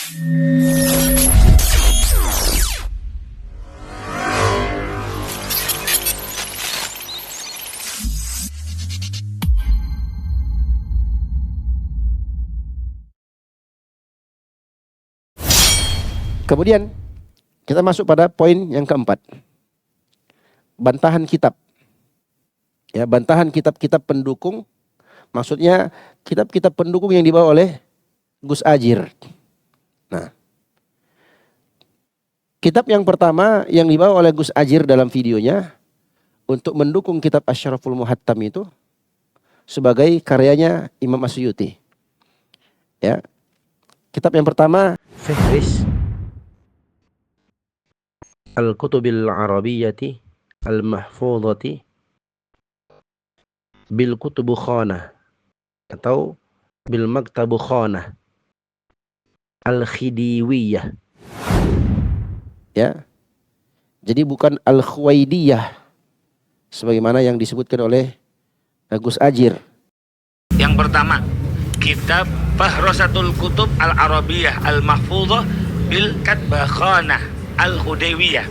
Kemudian kita masuk pada poin yang keempat. Bantahan kitab. Ya, bantahan kitab-kitab pendukung, maksudnya kitab-kitab pendukung yang dibawa oleh Gus Adjir. Nah, kitab yang pertama yang dibawa oleh Gus Adjir dalam videonya untuk mendukung kitab Asyraful Muhattam itu sebagai karyanya Imam Asyuyuti. Ya. Kitab yang pertama Fihris Al-Kutubil Arabiyyati Al-Mahfudhati Bil Kutubu Khanah atau Bil Maktabu Khanah Al-Khidiwiyah. Ya. Jadi bukan Al-Khuwaidiyah sebagaimana yang disebutkan oleh Gus Adjir. Yang pertama, kitab Fahrasatul Kutub Al-Arabiyyah Al-Mahfudhah Bil Katbah Khanah Al-Khudewiyah,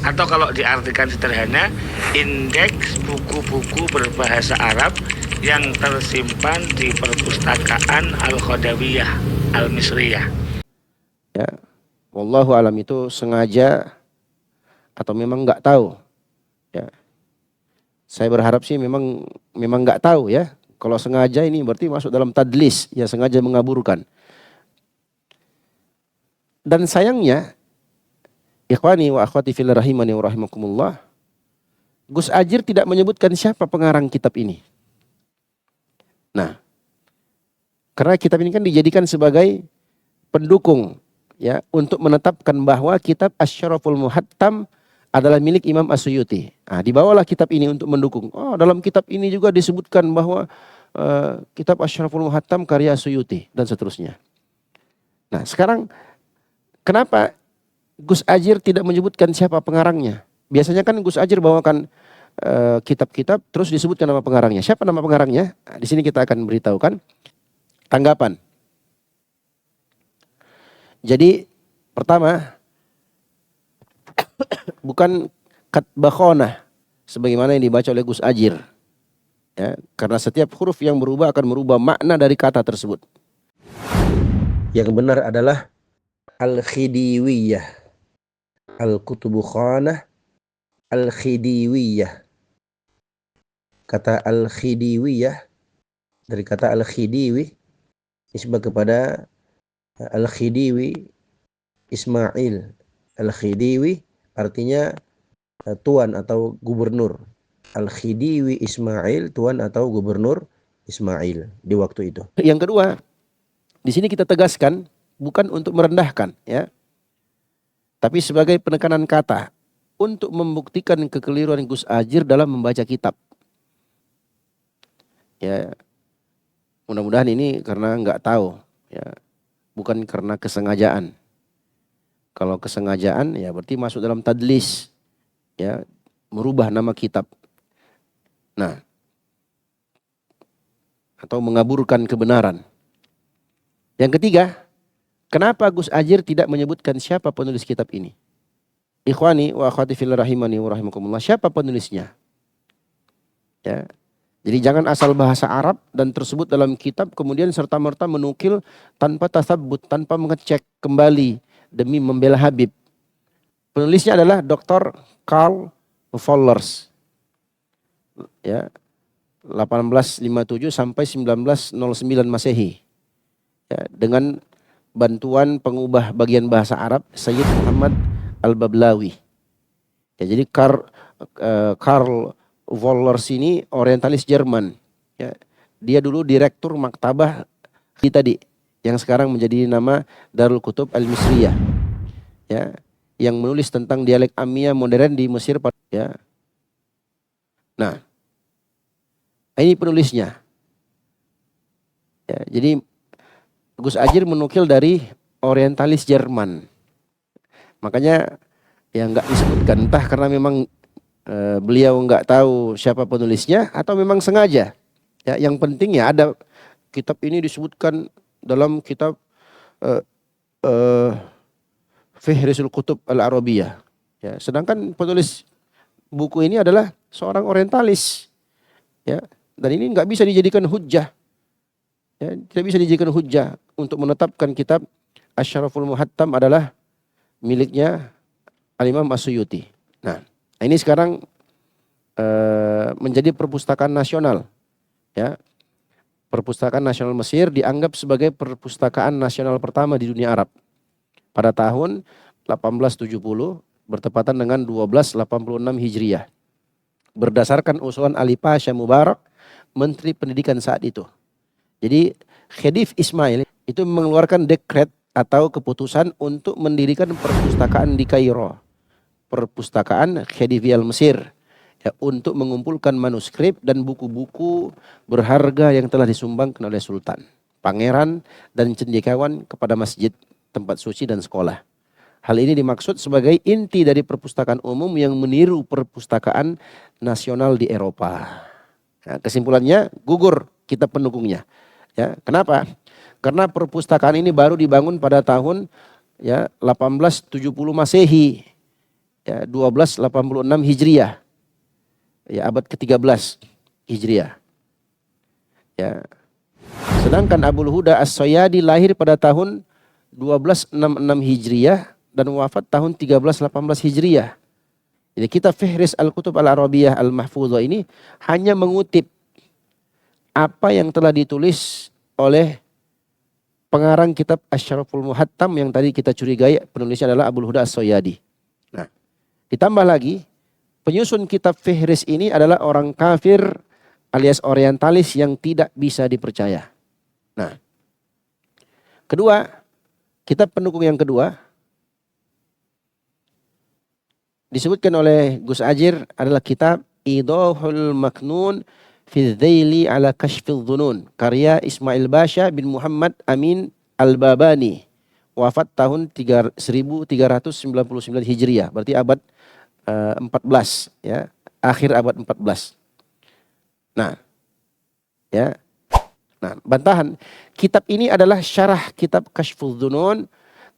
atau kalau diartikan sederhana, indeks buku-buku berbahasa Arab yang tersimpan di perpustakaan Al-Khudewiyah Al-Misriyah. Ya, wallahu alam itu sengaja atau memang nggak tahu. Ya, saya berharap sih memang nggak tahu ya. Kalau sengaja ini berarti masuk dalam tadlis, ya sengaja mengaburkan. Dan sayangnya, ikhwani wa akhwati fillah rahimani wa rahimakumullah, Gus Adjir tidak menyebutkan siapa pengarang kitab ini. Nah, karena kitab ini kan dijadikan sebagai pendukung ya untuk menetapkan bahwa kitab Asyraful Muhattam adalah milik Imam Asyuyuti. Nah, dibawalah kitab ini untuk mendukung. Oh, dalam kitab ini juga disebutkan bahwa kitab Asyraful Muhattam karya Asyuyuti dan seterusnya. Nah, sekarang kenapa Gus Adjir tidak menyebutkan siapa pengarangnya? Biasanya kan Gus Adjir bawakan kitab-kitab terus disebutkan nama pengarangnya. Siapa nama pengarangnya? Nah, di sini kita akan beritahukan tanggapan. Jadi pertama, bukan Katbah Khanah sebagaimana yang dibaca oleh Gus Adjir. Ya, karena setiap huruf yang berubah akan merubah makna dari kata tersebut. Yang benar adalah Al-Khidiwiyah. Al-Kutubu Khanah Al-Khidiwiyah. Kata Al-Khidiwiyah dari kata Al-Khidiwi nisbah kepada Al-Khidiwi Ismail. Al-Khidiwi artinya tuan atau gubernur. Al-Khidiwi Ismail, tuan atau gubernur Ismail di waktu itu. Yang kedua, di sini kita tegaskan bukan untuk merendahkan ya. Tapi sebagai penekanan kata untuk membuktikan kekeliruan Gus Adjir dalam membaca kitab. Ya, mudah-mudahan ini karena nggak tahu, ya, bukan karena kesengajaan. Kalau kesengajaan, ya berarti masuk dalam tadlis, ya, merubah nama kitab. Nah, atau mengaburkan kebenaran. Yang ketiga, kenapa Gus Adjir tidak menyebutkan siapa penulis kitab ini? Ikhwani wa akhwati fillah rahimani wa rahimakumullah, siapa penulisnya? Ya. Jadi jangan asal bahasa Arab dan tersebut dalam kitab kemudian serta-merta menukil tanpa tasabbut, tanpa mengecek kembali demi membela Habib. Penulisnya adalah Dr. Karl Vollers. Ya. 1857 sampai 1909 Masehi. Ya, dengan bantuan pengubah bagian bahasa Arab Sayyid Muhammad Al-Bablawi. Ya, jadi Karl Vollers ini orientalis Jerman. Ya, dia dulu direktur maktabah tadi yang sekarang menjadi nama Darul Kutub Al-Misriyah. Ya, yang menulis tentang dialek Amiyah modern di Mesir. Ya. Nah, ini penulisnya. Ya, jadi Gus Adjir menukil dari orientalis Jerman. Makanya ya nggak disebutkan, entah karena memang beliau nggak tahu siapa penulisnya atau memang sengaja. Ya, yang penting ya ada kitab ini disebutkan dalam kitab eh, Fihrisul Kutub Al-Arabiyah. Ya, sedangkan penulis buku ini adalah seorang orientalis. Ya, dan ini nggak bisa dijadikan hujjah. Ya, tidak bisa dijadikan hujjah untuk menetapkan kitab Asy-Syaraful Muhattam adalah miliknya Al-Imam As-Suyuti. Nah, ini sekarang menjadi perpustakaan nasional. Ya, Perpustakaan Nasional Mesir dianggap sebagai perpustakaan nasional pertama di dunia Arab pada tahun 1870 bertepatan dengan 1286 Hijriah. Berdasarkan usulan Ali Pasha Mubarak, Menteri Pendidikan saat itu. Jadi Khedive Ismail itu mengeluarkan dekret atau keputusan untuk mendirikan perpustakaan di Kairo. Perpustakaan Khedive al-Mesir. Ya, untuk mengumpulkan manuskrip dan buku-buku berharga yang telah disumbangkan oleh Sultan, Pangeran, dan cendekiawan kepada masjid, tempat suci, dan sekolah. Hal ini dimaksud sebagai inti dari perpustakaan umum yang meniru perpustakaan nasional di Eropa. Nah, kesimpulannya gugur kitab pendukungnya. Ya, kenapa? Karena perpustakaan ini baru dibangun pada tahun 1870 Masehi, 1286 Hijriah. Ya, abad ke-13 Hijriah. Ya. Sedangkan Abul Huda As-Soyadi lahir pada tahun 1266 Hijriah dan wafat tahun 1318 Hijriah. Jadi kitab Fihris Al-Kutub Al-Arabiyah Al-Mahfudhah ini hanya mengutip apa yang telah ditulis oleh pengarang kitab Asy-Syaraful Muhattam yang tadi kita curigai penulisnya adalah Abul Huda As-Soyadi. Nah, ditambah lagi penyusun kitab Fihris ini adalah orang kafir alias orientalis yang tidak bisa dipercaya. Nah, kedua, kitab pendukung yang kedua disebutkan oleh Gus Ajir adalah kitab Idahul Maknun fi Dzaili ala Kashfil Dhunun karya Ismail Basha bin Muhammad Amin Al-Babani, wafat tahun 1399 Hijriah, berarti abad 14, ya, akhir abad 14. Nah, ya. Nah, bantahan kitab ini adalah syarah kitab Kashful Dhunun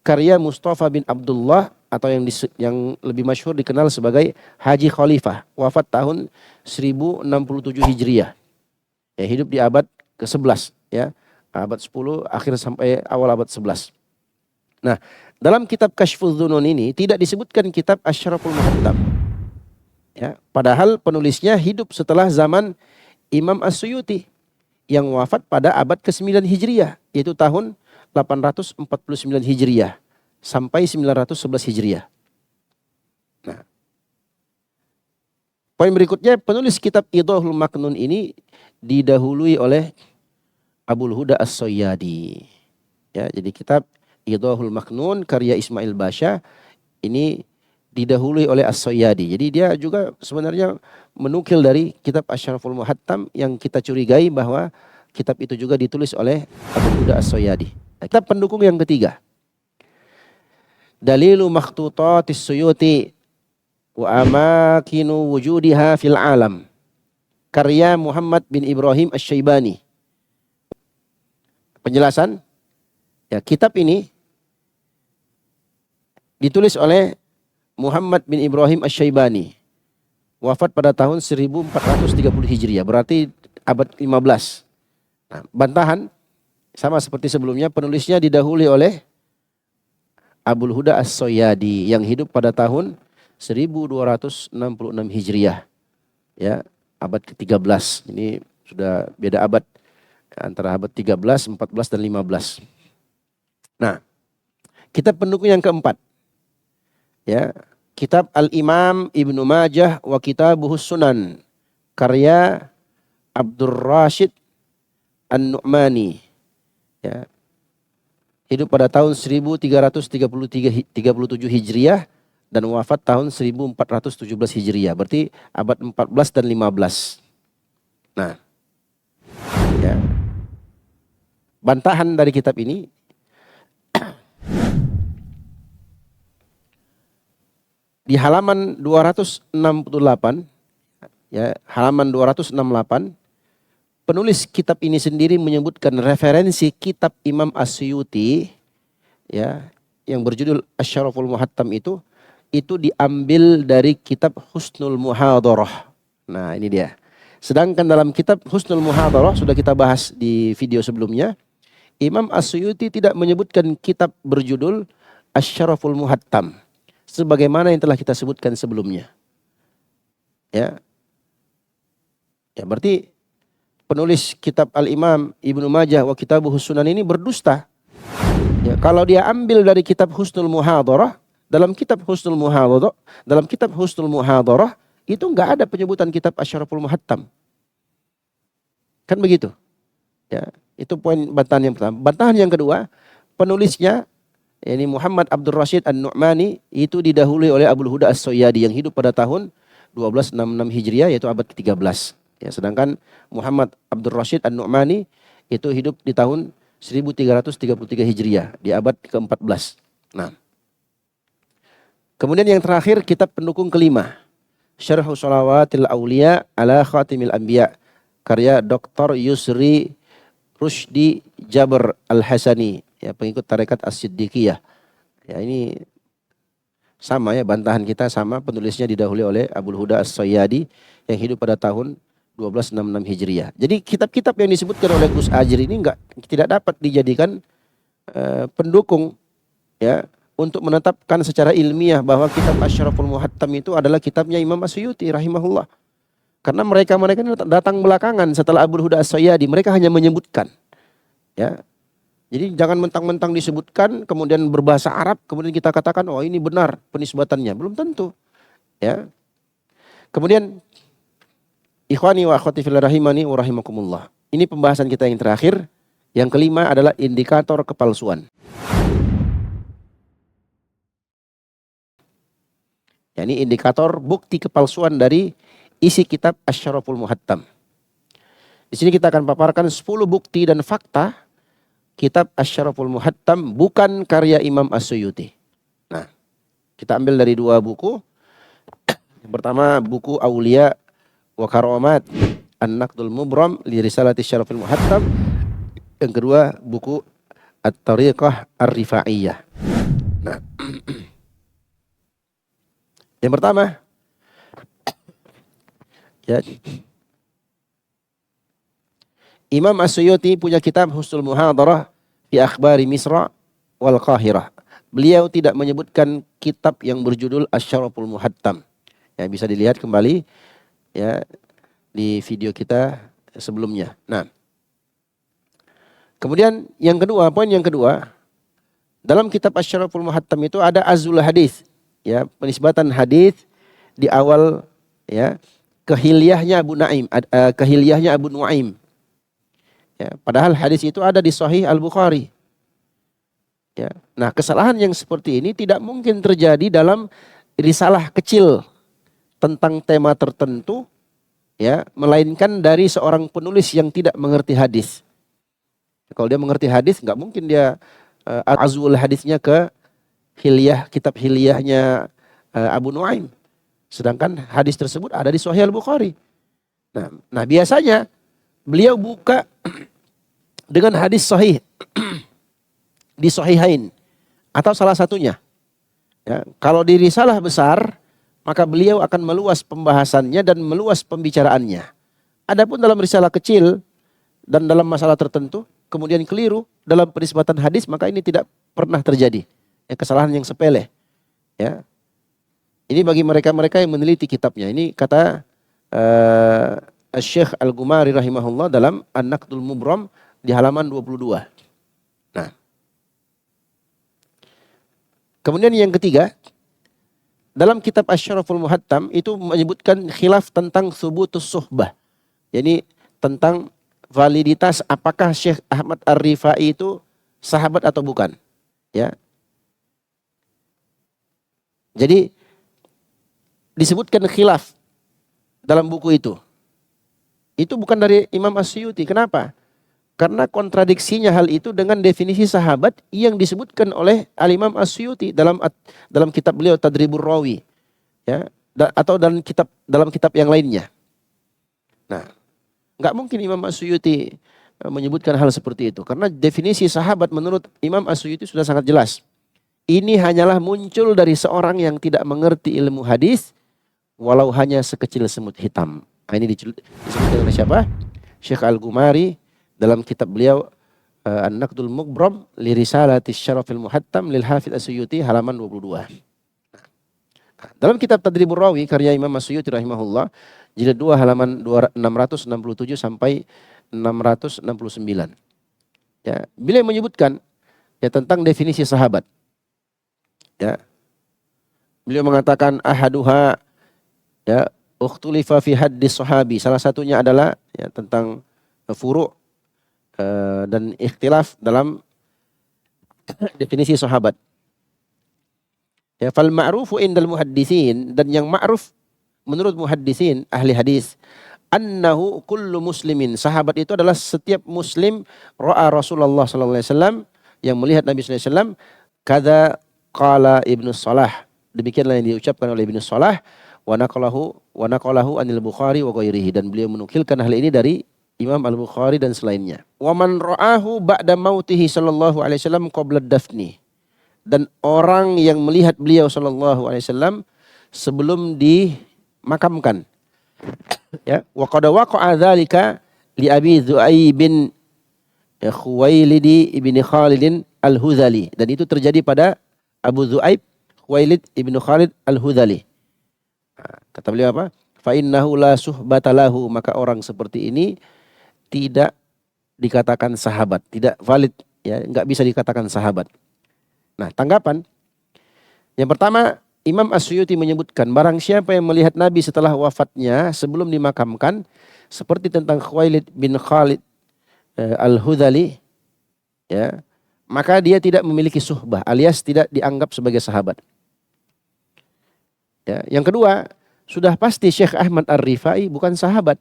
karya Mustafa bin Abdullah atau yang lebih masyhur dikenal sebagai Haji Khalifah, wafat tahun 1067 Hijriah. Ya, hidup di abad ke-11, ya. Abad 10 akhir sampai awal abad 11. Nah, dalam kitab Kashful Dhunun ini tidak disebutkan kitab Asy-Syaraful Muhattam. Ya, padahal penulisnya hidup setelah zaman Imam As-Suyuti yang wafat pada abad ke-9 Hijriah, yaitu tahun 849 Hijriah sampai 911 Hijriah. Nah, poin berikutnya, penulis kitab Idahul Maknun ini didahului oleh Abul Huda As-Soyadi. Ya, jadi kitab Idahul Maknun karya Ismail Basha ini didahului oleh As-Soyadi. Jadi dia juga sebenarnya menukil dari kitab Asy-Syaraful Muhattam yang kita curigai bahwa kitab itu juga ditulis oleh Abul Huda As-Soyadi. Nah, kitab pendukung yang ketiga, Dalilu Makhtutatis Suyuti wa Amakinu Wujudiha fil Alam karya Muhammad bin Ibrahim Asy-Syaibani. Penjelasan, ya, kitab ini ditulis oleh Muhammad bin Ibrahim Asy-Syaibani, wafat pada tahun 1430 Hijriah, berarti abad 15. Nah, bantahan sama seperti sebelumnya, penulisnya didahului oleh Abul Huda As-Soyadi yang hidup pada tahun 1266 Hijriah. Ya, abad ke-13. Ini sudah beda abad antara abad 13, 14 dan 15. Nah, kitab pendukung yang keempat, ya, kitab Al-Imam Ibnu Majah wa Kitabuhus Sunan karya Abdur Rashid An-Nu'mani, ya, hidup pada tahun 1337 Hijriah dan wafat tahun 1417 Hijriah, berarti abad 14 dan 15. Nah, ya, bantahan dari kitab ini, di halaman 268, ya, halaman 268, penulis kitab ini sendiri menyebutkan referensi kitab Imam As-Suyuti ya, yang berjudul Asy-Syaraful Muhattam itu diambil dari kitab Husnul Muhadharah. Nah, ini dia. Sedangkan dalam kitab Husnul Muhadharah sudah kita bahas di video sebelumnya, Imam As-Suyuti tidak menyebutkan kitab berjudul Asy-Syaraful Muhattam sebagaimana yang telah kita sebutkan sebelumnya. Ya. Ya, berarti penulis kitab Al-Imam Ibnu Majah wa Kitabuhus Sunan ini berdusta. Ya, kalau dia ambil dari kitab Husnul Muhadharah, dalam kitab Husnul Muhadharah itu enggak ada penyebutan kitab Asy-Syaraful Muhattam. Kan begitu. Ya, itu poin bantahan yang pertama. Bantahan yang kedua, penulisnya ini Muhammad Abdul Rashid An-Nu'mani itu didahului oleh Abul Huda As-Soyadi yang hidup pada tahun 1266 Hijriah, yaitu abad ke-13. Ya, sedangkan Muhammad Abdul Rashid An-Nu'mani itu hidup di tahun 1333 Hijriah, di abad ke-14. Nah. Kemudian yang terakhir, kitab pendukung kelima, Syarhu Shalawatil Auliya ala Khatimil Anbiya, karya Dr. Yusri Rushdi Jabr Al-Hasani, ya, pengikut tarekat As-Siddiqiyah. Ya, ini sama ya, bantahan kita sama, penulisnya didahului oleh Abul Huda As-Soyadi yang hidup pada tahun 1266 Hijriah. Jadi kitab-kitab yang disebutkan oleh Gus Ajir ini tidak dapat dijadikan pendukung, ya, untuk menetapkan secara ilmiah bahwa kitab Asy-Syaraful Muhattam itu adalah kitabnya Imam As-Suyuti rahimahullah. Karena mereka ini datang belakangan setelah Abul Huda As-Soyadi, mereka hanya menyebutkan. Ya. Jadi jangan mentang-mentang disebutkan kemudian berbahasa Arab kemudian kita katakan oh ini benar penisbatannya, belum tentu. Ya. Kemudian ikhwani wa akhwati fillah rahimani wa rahimakumullah. Ini pembahasan kita yang terakhir. Yang kelima adalah indikator kepalsuan. Ya, ini indikator bukti kepalsuan dari isi kitab Asy-Syaraful Muhattam. Di sini kita akan paparkan 10 bukti dan fakta kitab Asy-Syaraful Muhattam bukan karya Imam As-Suyuti. Nah, kita ambil dari 2 buku. Yang pertama buku Aulia wa Karamat An-Naqdul Mubram li Risalati Asy-Syarafil Muhattam. Yang kedua buku At-Tariqah Ar-Rifa'iyah. Nah, yang pertama, ya, Imam As-Suyuti punya kitab Husnul Muhadharah fi Akhbari Misra wal Qahirah. Beliau tidak menyebutkan kitab yang berjudul Asy-Syaraful Muhattam. Ya, bisa dilihat kembali ya di video kita sebelumnya. Nah, kemudian yang kedua, poin yang kedua, dalam kitab Asy-Syaraful Muhattam itu ada azul hadis, ya, penisbatan hadis di awal, ya, kehilyahnya Abu Nuaim. Ya, padahal hadis itu ada di Sahih Al-Bukhari. Ya. Nah, kesalahan yang seperti ini tidak mungkin terjadi dalam risalah kecil tentang tema tertentu, ya, melainkan dari seorang penulis yang tidak mengerti hadis. Kalau dia mengerti hadis, nggak mungkin dia azul hadisnya ke kitab hilyahnya Abu Nuaim. Sedangkan hadis tersebut ada di Sahih Al-Bukhari. Nah, biasanya beliau buka dengan hadis sahih di Sahihain atau salah satunya. Ya, kalau di risalah besar, maka beliau akan meluas pembahasannya dan meluas pembicaraannya. Adapun dalam risalah kecil dan dalam masalah tertentu, kemudian keliru dalam penisbatan hadis, maka ini tidak pernah terjadi. Ya, kesalahan yang sepele. Ya. Ini bagi mereka-mereka yang meneliti kitabnya. Ini kata Syekh Al-Gumari rahimahullah dalam An-Naqdul Mubram di halaman 22. Nah. Kemudian yang ketiga, dalam kitab Asy-Syaraful Muhattam itu menyebutkan khilaf tentang thubutus suhbah. Jadi tentang validitas apakah Syekh Ahmad Ar-Rifai itu sahabat atau bukan. Ya. Jadi disebutkan khilaf dalam buku itu. Itu bukan dari Imam As-Suyuti. Kenapa? Karena kontradiksinya hal itu dengan definisi sahabat yang disebutkan oleh Al-Imam As-Suyuti dalam kitab beliau Tadribur Rawi, ya, atau dalam kitab yang lainnya. Nah, nggak mungkin Imam As-Suyuti menyebutkan hal seperti itu. Karena definisi sahabat menurut Imam As-Suyuti sudah sangat jelas. Ini hanyalah muncul dari seorang yang tidak mengerti ilmu hadis, walau hanya sekecil semut hitam. Nah, ini disebutkan oleh siapa? Syekh Al-Gumari dalam kitab beliau An-Naqdul Mughram li Risalati Syarafil Muhattam lil Hafidz As-Suyuti halaman 22. Dalam kitab Tadribur Rawi karya Imam As-Suyuti rahimahullah jilid 2 halaman 667 sampai 669. Ya, beliau menyebutkan ya tentang definisi sahabat. Ya. Beliau mengatakan ahaduha ya ukhtulifa fi haddis sahabi. Salah satunya adalah ya tentang furu' dan ikhtilaf dalam definisi sahabat. Ya, fal ma'rufu indal muhaddisin, dan yang ma'ruf menurut muhaddisin ahli hadis, annahu kullu muslimin, sahabat itu adalah setiap muslim ra'a Rasulullah sallallahu alaihi wasallam, yang melihat Nabi sallallahu alaihi wasallam, kada qala Ibnu Shalah, demikianlah yang diucapkan oleh Ibnu Shalah, wa naqalahu anil Bukhari wa ghairihi, dan beliau menukilkan hal ini dari Imam Al-Bukhari dan selainnya. Wa man ra'ahu ba'da mautihi sallallahu alaihi wasallam qabla dafni, dan orang yang melihat beliau sallallahu alaihi wasallam sebelum dimakamkan. Ya, wa qad waqa'a dzalika li Abi Dzu'aib bin Khuwailid ibn Khalid Al-Hudhali, dan itu terjadi pada Abu Dzu'aib Khuwailid ibn Khalid Al-Hudhali. Kata beliau apa? Fa innahu la suhbata lahu, maka orang seperti ini tidak dikatakan sahabat, tidak valid, ya, enggak bisa dikatakan sahabat. Nah, tanggapan yang pertama, Imam As-Suyuti menyebutkan barang siapa yang melihat Nabi setelah wafatnya sebelum dimakamkan, seperti tentang Khuwailid bin Khalid Al-Hudhali, ya, maka dia tidak memiliki suhbah, alias tidak dianggap sebagai sahabat. Ya, yang kedua, sudah pasti Syekh Ahmad Ar-Rifai bukan sahabat.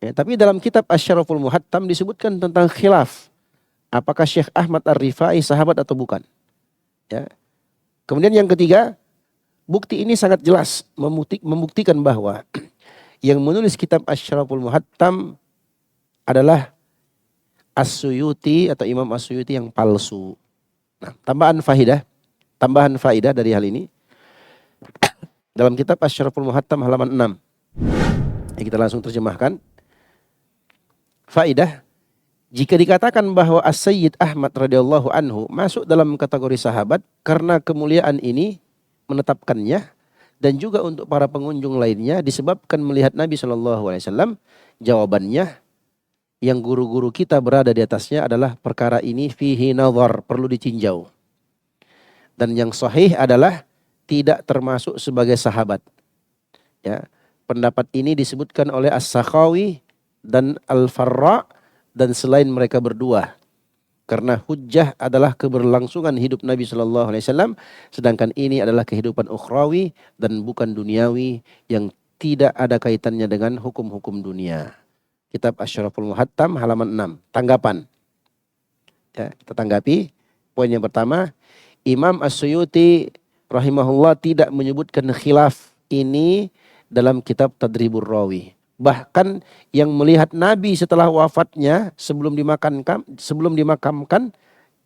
Ya, tapi dalam kitab Asy-Syaraful Muhattam disebutkan tentang khilaf, apakah Syekh Ahmad Ar-Rifai sahabat atau bukan. Ya. Kemudian yang ketiga, bukti ini sangat jelas membuktikan bahwa yang menulis kitab Asy-Syaraful Muhattam adalah As-Suyuti atau Imam As-Suyuti yang palsu. Nah, tambahan faidah dari hal ini dalam kitab Asy-Syaraful Muhattam halaman 6. Ya, kita langsung terjemahkan. Faidah, jika dikatakan bahwa As-Sayyid Ahmad radhiyallahu anhu masuk dalam kategori sahabat karena kemuliaan ini menetapkannya, dan juga untuk para pengunjung lainnya disebabkan melihat Nabi SAW, jawabannya yang guru-guru kita berada di atasnya adalah perkara ini fihi nazar, perlu ditinjau. Dan yang sahih adalah tidak termasuk sebagai sahabat. Ya, pendapat ini disebutkan oleh As-Sakhawi dan Al-Farra dan selain mereka berdua, karena hujjah adalah keberlangsungan hidup Nabi Shallallahu Alaihi Wasallam, sedangkan ini adalah kehidupan ukhrawi dan bukan duniawi yang tidak ada kaitannya dengan hukum-hukum dunia. Kitab Asy-Syaraful Muhattam halaman 6. Tanggapan. Ya, kita tanggapi poin yang pertama, Imam As-Suyuti rahimahullah tidak menyebutkan khilaf ini dalam kitab Tadribur Rawi. Bahkan yang melihat Nabi setelah wafatnya sebelum dimakamkan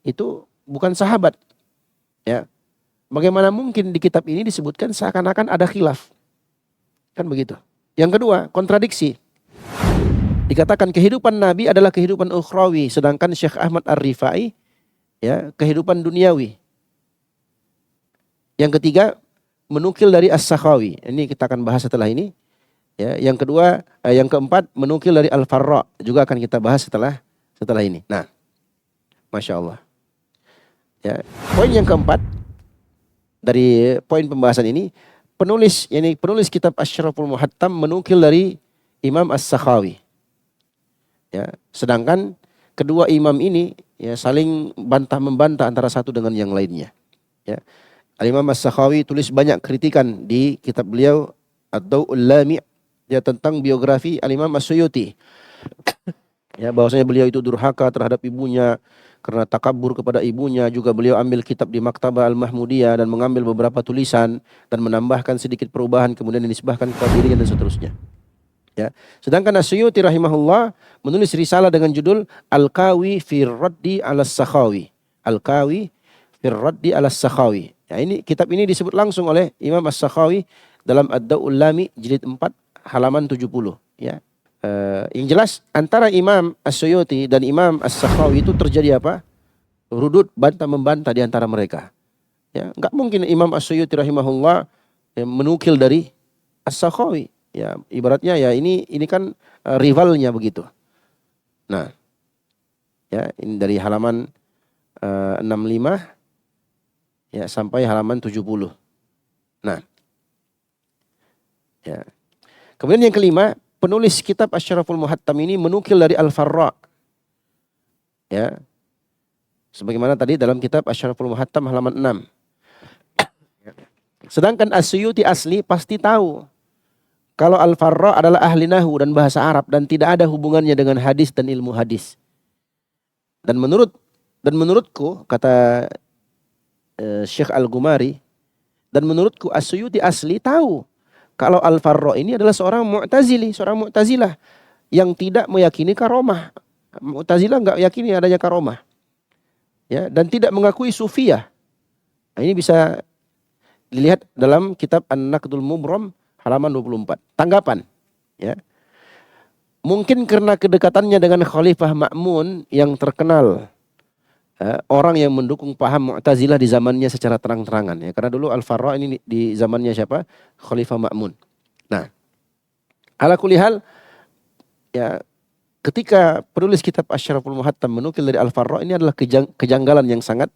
itu bukan sahabat. Ya. Bagaimana mungkin di kitab ini disebutkan seakan-akan ada khilaf? Kan begitu. Yang kedua, kontradiksi. Dikatakan kehidupan Nabi adalah kehidupan ukhrawi, sedangkan Syekh Ahmad Ar-Rifai ya, kehidupan duniawi. Yang ketiga, menukil dari As-Sakhawi. Ini kita akan bahas setelah ini. Ya, yang kedua, yang keempat menukil dari Al-Farra, juga akan kita bahas setelah ini. Nah, Masya Allah. Ya, poin yang keempat dari poin pembahasan ini, penulis kitab Asy-Syaraful Muhattam menukil dari Imam As-Sakhawi. Ya, sedangkan kedua imam ini ya saling bantah-membantah antara satu dengan yang lainnya. Ya. Al-Imam As-Sakhawi tulis banyak kritikan di kitab beliau Ad-Daw'ul Lami' ya, tentang biografi Al-Imam As-Suyuti. Ya, bahwasanya beliau itu durhaka terhadap ibunya karena takabur kepada ibunya. Juga beliau ambil kitab di Maktabah Al-Mahmudiyah dan mengambil beberapa tulisan dan menambahkan sedikit perubahan, kemudian dinisbahkan kepada dirinya dan seterusnya. Ya. Sedangkan As-Suyuti rahimahullah menulis risalah dengan judul Al-Kawi fi Raddi Al-Sakhawi. Al-Kawi fi Raddi Al-Sakhawi. Ya, ini kitab ini disebut langsung oleh Imam As-Sakhawi dalam Ad-Da'ul Lami jilid 4 halaman 70, ya. Yang jelas antara Imam As-Suyuti dan Imam As-Sakhawi itu terjadi apa? Rudud bantah membantah di antara mereka. Ya, enggak mungkin Imam As-Suyuti rahimahullah menukil dari As-Sakhawi. Ya, ibaratnya ya ini kan rivalnya begitu. Nah, ya ini dari halaman 65 ya sampai halaman 70. Nah, ya. Kemudian yang kelima, penulis kitab Asy-Syaraful Muhattam ini menukil dari Al-Farra. Ya. Sebagaimana tadi dalam kitab Asy-Syaraful Muhattam halaman 6. Sedangkan As-Suyuti asli pasti tahu kalau Al-Farra adalah ahli nahwu dan bahasa Arab dan tidak ada hubungannya dengan hadis dan ilmu hadis. Dan menurutku kata Syekh Al-Gumari, dan menurutku As-Suyuti asli tahu kalau Al-Farra ini adalah seorang Mu'tazilah yang tidak meyakini karomah. Mu'tazilah enggak yakini adanya karomah. Ya, dan tidak mengakui sufiyah. Nah, ini bisa dilihat dalam kitab An-Naqdul Mubram halaman 24. Tanggapan, ya. Mungkin karena kedekatannya dengan Khalifah Ma'mun yang terkenal, orang yang mendukung paham Mu'tazilah di zamannya secara terang-terangan, ya. Karena dulu Al-Farra ini di zamannya siapa? Khalifah Ma'mun. Nah, ala kulli hal, ya, ketika penulis kitab Asy-Syaraful Muhattam menukil dari Al-Farra, ini adalah kejanggalan yang sangat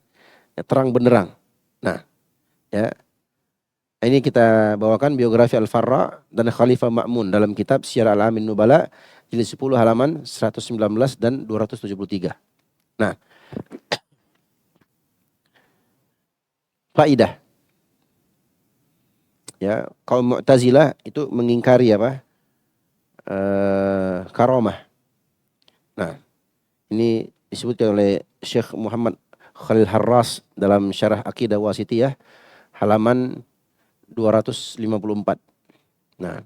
terang benderang. Nah, ya. Ini kita bawakan biografi Al-Farra dan Khalifah Ma'mun dalam kitab Syiar Al-Amin Nubala jilid 10 halaman 119 dan 273. Nah, faidah. Ya, kaum Mu'tazilah itu mengingkari apa? Karomah. Nah, ini disebutkan oleh Syekh Muhammad Khalil Harras dalam Syarah Aqidah Wasithiyah halaman 254. Nah,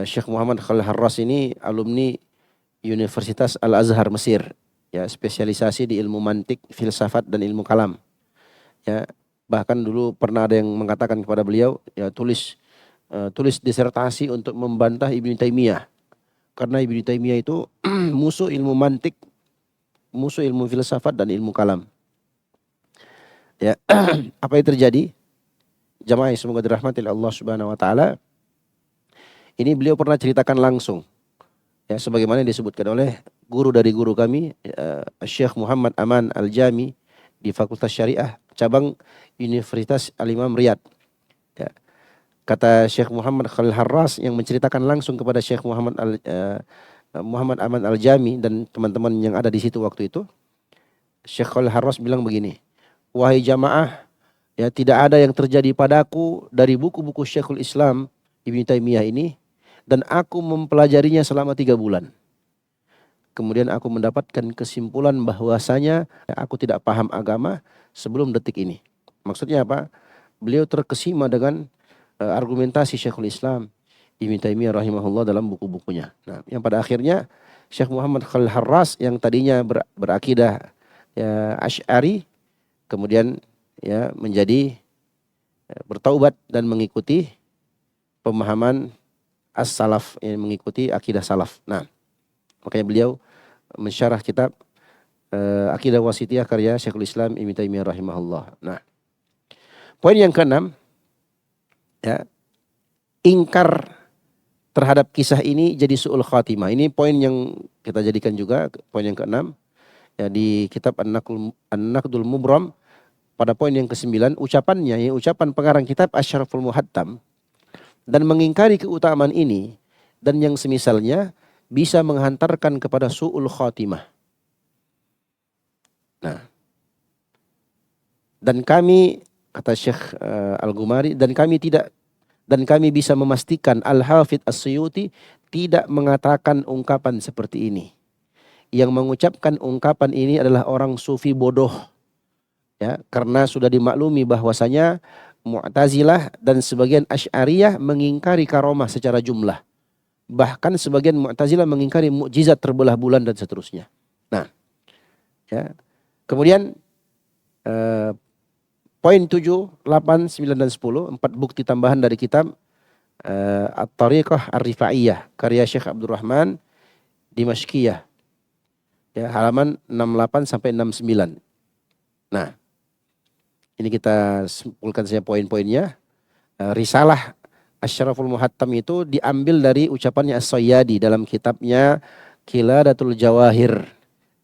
Syekh Muhammad Khalil Harras ini alumni Universitas Al-Azhar Mesir, ya, spesialisasi di ilmu mantik, filsafat dan ilmu kalam. Ya, bahkan dulu pernah ada yang mengatakan kepada beliau, ya, tulis disertasi untuk membantah Ibnu Taimiyah. Karena Ibnu Taimiyah itu musuh ilmu mantik, musuh ilmu filsafat dan ilmu kalam. Ya, apa yang terjadi? Jamaah semoga dirahmati oleh Allah Subhanahu wa taala. Ini beliau pernah ceritakan langsung. Ya, sebagaimana yang disebutkan oleh guru dari guru kami, Syekh Muhammad Aman Al-Jami di Fakultas Syariah cabang Universitas Al-Imam Riyadh. Ya. Kata Syekh Muhammad Khalil Harras yang menceritakan langsung kepada Syekh Muhammad Aman Al-Jami dan teman-teman yang ada di situ waktu itu. Syekh Khalil Harras bilang begini, "Wahai jamaah, ya, tidak ada yang terjadi padaku dari buku-buku Syekhul Islam Ibnu Taimiyah ini, dan aku mempelajarinya selama 3 bulan. Kemudian aku mendapatkan kesimpulan bahwasanya aku tidak paham agama sebelum detik ini." Maksudnya apa? Beliau terkesima dengan argumentasi Syekhul Islam Ibnu Taimiyah rahimahullah dalam buku-bukunya. Nah, yang pada akhirnya Syekh Muhammad Khalil Harras yang tadinya berakidah, ya, Asy'ari, kemudian, ya, menjadi bertaubat dan mengikuti pemahaman as-salaf, yang mengikuti akidah salaf. Nah, makanya beliau mensyarah kitab Aqidah Wasithiyah karya Syekhul Islam Ibnu Taimiyah rahimahullah. Nah, poin yang keenam, ya, ingkar terhadap kisah ini jadi su'ul khatimah. Ini poin yang kita jadikan juga poin yang keenam, ya, di kitab An-Naqdul Mubram. Pada poin yang ke-9, ucapannya, ucapan pengarang kitab Asy-Syaraful Muhattam, dan mengingkari keutamaan ini dan yang semisalnya bisa menghantarkan kepada su'ul khatimah. Nah, dan kami, kata Syekh Al-Gumari, dan kami bisa memastikan Al-Hafidz As-Suyuti tidak mengatakan ungkapan seperti ini. Yang mengucapkan ungkapan ini adalah orang sufi bodoh. Ya, karena sudah dimaklumi bahwasanya Mu'tazilah dan sebagian Asy'ariyah mengingkari karomah secara jumlah. bahkan sebagian Mu'tazilah mengingkari mukjizat terbelah bulan dan seterusnya. Nah, ya. Kemudian poin 7, 8, 9 dan 10, 4 bukti tambahan dari kitab At-Tariqah Ar-Rifaiyah karya Syekh Abdurrahman Dimashqiyah. Ya, halaman 68 sampai 69. Nah, ini kita simpulkan saja poin-poinnya. Risalah Asyraful Muhattam itu diambil dari ucapannya As-Sayyadi dalam kitabnya Qiladatul Jawahir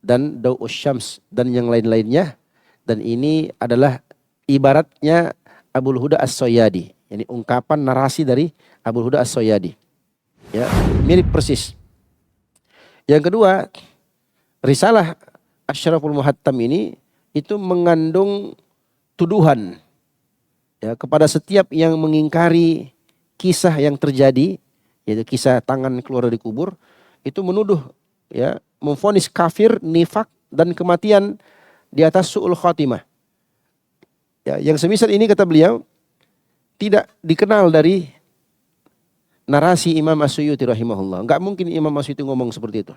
dan Dau'us Syams dan yang lain-lainnya. Dan ini adalah ibaratnya Abul Huda As-Sayyadi. Ini ungkapan narasi dari Abul Huda As-Sayyadi. Ya, mirip persis. Yang kedua, risalah Asyraful Muhattam ini itu mengandung tuduhan ya, kepada setiap yang mengingkari kisah yang terjadi, yaitu kisah tangan keluar dari kubur, itu menuduh ya, memvonis kafir, nifak dan kematian di atas su'ul khatimah. Ya, yang semisal ini kata beliau tidak dikenal dari narasi Imam As-Suyuti rahimahullah. Enggak mungkin Imam As-Suyuti ngomong seperti itu.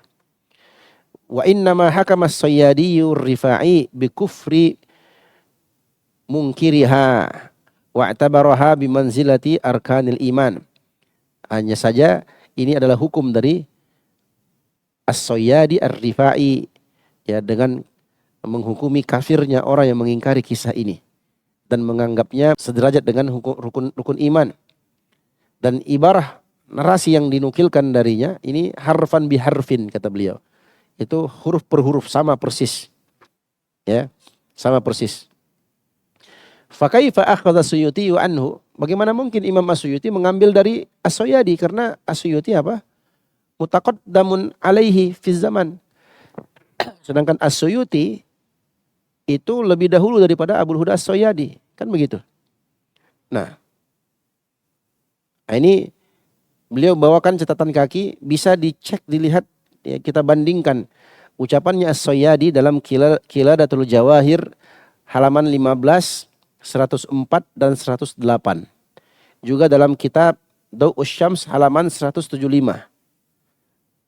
Wa innama hakama as-Sayyadiyu Rifa'i bi kufri munkiriha wa'tabaraha bimanzilati arkanil iman. Hanya saja ini adalah hukum dari As-Sayyadi Ar-Rifa'i ya, dengan menghukumi kafirnya orang yang mengingkari kisah ini dan menganggapnya sederajat dengan rukun iman. Dan ibarah narasi yang dinukilkan darinya ini harfan biharfin kata beliau. Itu huruf per huruf sama persis. Ya, sama persis. Fa kaifa akhadha Suyuti anhu? Bagaimana mungkin Imam As-Suyuti mengambil dari As-Sayyadi, karena As-Suyuti apa? Mutaqaddamun alaihi fi zaman. Sedangkan As-Suyuti itu lebih dahulu daripada Abul Huda As-Sayyadi, kan begitu. Nah, ini beliau bawakan catatan kaki, bisa dicek, dilihat ya, kita bandingkan ucapannya As-Sayyadi dalam Qiladatul Jawahir halaman 15, 104 dan 108. Juga dalam kitab Dau'us Syams halaman 175.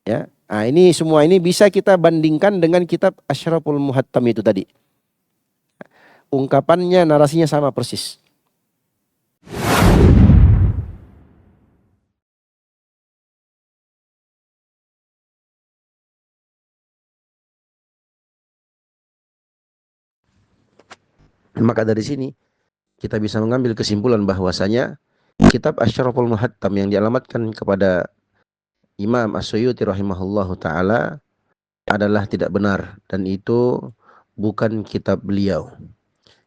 Ya. Nah, ini semua ini bisa kita bandingkan dengan kitab Asyraful Muhattam itu tadi. Ungkapannya, narasinya sama persis. Maka dari sini kita bisa mengambil kesimpulan bahwasanya kitab Asyraful Muhattam yang dialamatkan kepada Imam As-Suyuti rahimahullahu ta'ala adalah tidak benar, dan itu bukan kitab beliau.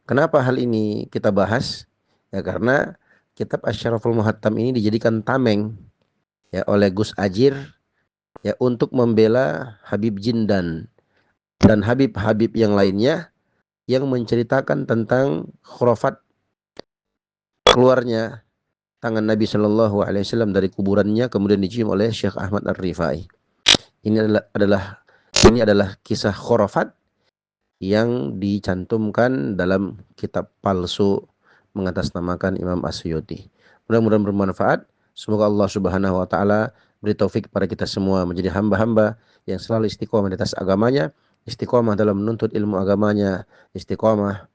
Kenapa hal ini kita bahas? Ya, karena kitab Asyraful Muhattam ini dijadikan tameng ya, oleh Gus Ajir ya, untuk membela Habib Jindan dan Habib-Habib yang lainnya yang menceritakan tentang khurafat keluarnya tangan Nabi Shallallahu Alaihi Wasallam dari kuburannya kemudian dicium oleh Syekh Ahmad Ar-Rifai. Ini adalah kisah khurafat yang dicantumkan dalam kitab palsu mengatasnamakan Imam As-Suyuti. Mudah-mudahan bermanfaat. Semoga Allah Subhanahu wa taala beri taufik kepada kita semua menjadi hamba-hamba yang selalu istiqomah di atas agamanya, istiqomah dalam menuntut ilmu agamanya, istiqomah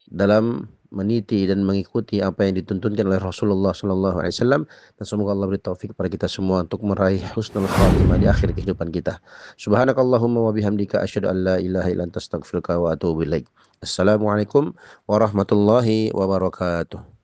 dalam meniti dan mengikuti apa yang dituntunkan oleh Rasulullah sallallahu alaihi wasallam, dan semoga Allah beri taufik kepada kita semua untuk meraih husnul khatimah di akhir kehidupan kita. Subhanakallahumma wa bihamdika asyhadu an la ilaha illa anta astaghfiruka wa atubu ilaik. Assalamualaikum warahmatullahi wabarakatuh.